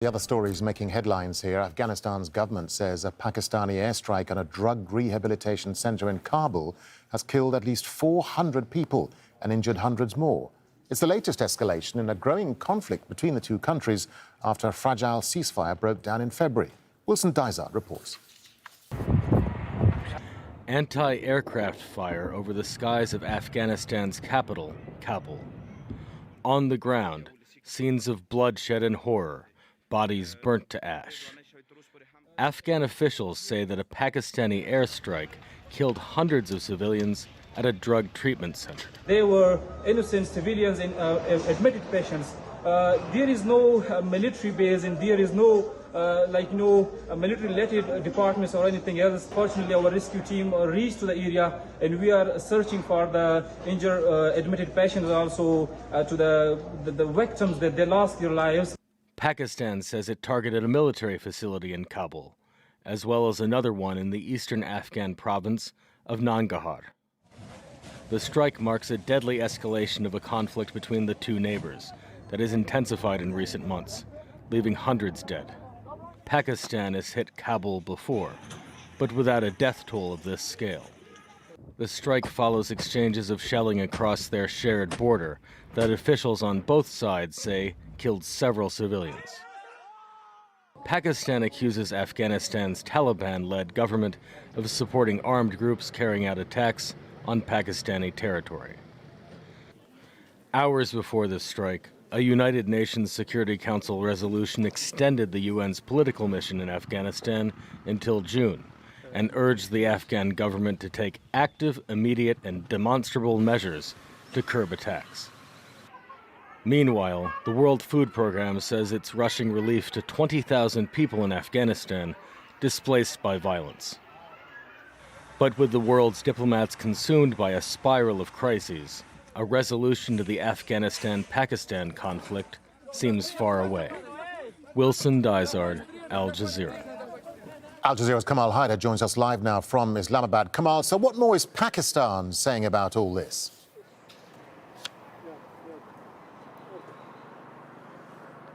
The other stories making headlines here. Afghanistan's government says a Pakistani airstrike on a drug rehabilitation center in Kabul has killed at least 400 people and injured hundreds more. It's the latest escalation in a growing conflict between the two countries after a fragile ceasefire broke down in February. Wilson Dysart reports. Anti-aircraft fire over the skies of Afghanistan's capital, Kabul. On the ground, scenes of bloodshed and horror. Bodies burnt to ash. Afghan officials say that a Pakistani airstrike killed hundreds of civilians at a drug treatment center. They were innocent civilians and admitted patients. There is no military base and there is no military-related departments or anything else. Fortunately, our rescue team reached to the area and we are searching for the injured admitted patients, also to the victims that they lost their lives. Pakistan says it targeted a military facility in Kabul, as well as another one in the eastern Afghan province of Nangarhar. The strike marks a deadly escalation of a conflict between the two neighbors that has intensified in recent months, leaving hundreds dead. Pakistan has hit Kabul before, but without a death toll of this scale. The strike follows exchanges of shelling across their shared border that officials on both sides say killed several civilians. Pakistan accuses Afghanistan's Taliban-led government of supporting armed groups carrying out attacks on Pakistani territory. Hours before the strike, a United Nations Security Council resolution extended the UN's political mission in Afghanistan until June and urged the Afghan government to take active, immediate, and demonstrable measures to curb attacks. Meanwhile, the World Food Programme says it's rushing relief to 20,000 people in Afghanistan displaced by violence. But with the world's diplomats consumed by a spiral of crises, a resolution to the Afghanistan-Pakistan conflict seems far away. Wilson Dysart, Al Jazeera. Al Jazeera's Kamal Haider joins us live now from Islamabad. Kamal, so what more is Pakistan saying about all this?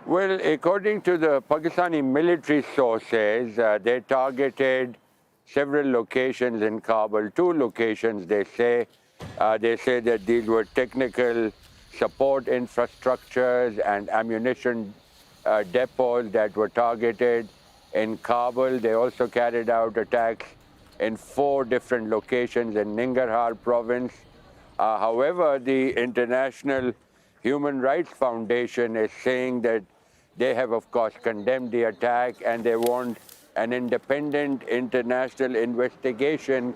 Well, according to the Pakistani military sources, they targeted several locations in Kabul, two locations they say. They say that these were technical support infrastructures and ammunition depots that were targeted in Kabul. They also carried out attacks in 4 different locations in Nangarhar province. However, the International Human Rights Foundation is saying that they have, of course, condemned the attack and they want an independent international investigation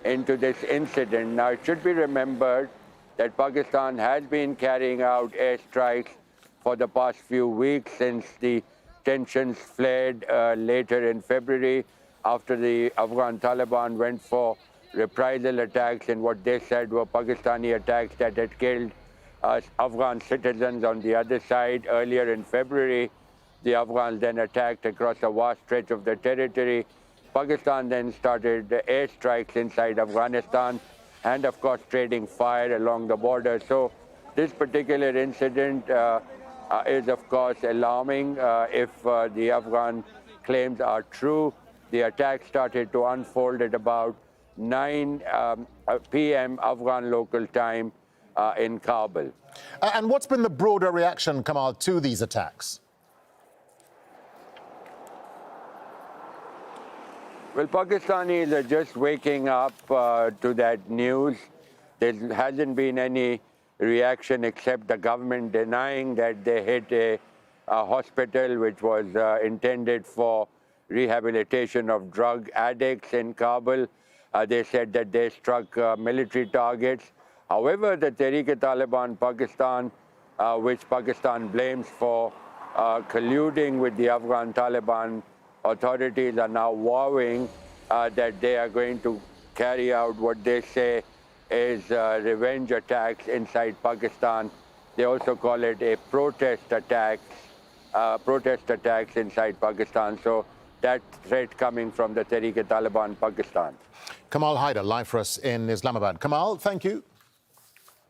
into this incident. Now, it should be remembered that Pakistan has been carrying out airstrikes for the past few weeks since the tensions flared later in February after the Afghan Taliban went for reprisal attacks in what they said were Pakistani attacks that had killed Afghan citizens on the other side. Earlier in February, the Afghans then attacked across a vast stretch of the territory. Pakistan then started airstrikes inside Afghanistan and, of course, trading fire along the border. So this particular incident is, of course, alarming if the Afghan claims are true. The attack started to unfold at about 9 p.m. Afghan local time in Kabul. And what's been the broader reaction, Kamal, to these attacks? Well, Pakistanis are just waking up to that news. There hasn't been any reaction except the government denying that they hit a hospital which was intended for rehabilitation of drug addicts in Kabul. They said that they struck military targets. However, the Tehrik-e-Taliban Pakistan, which Pakistan blames for colluding with the Afghan Taliban authorities, are now vowing that they are going to carry out what they say is revenge attacks inside Pakistan. They also call it a protest attacks inside Pakistan. So that threat coming from the Tehrik-e-Taliban Pakistan. Kamal Haider, live for us in Islamabad. Kamal, thank you.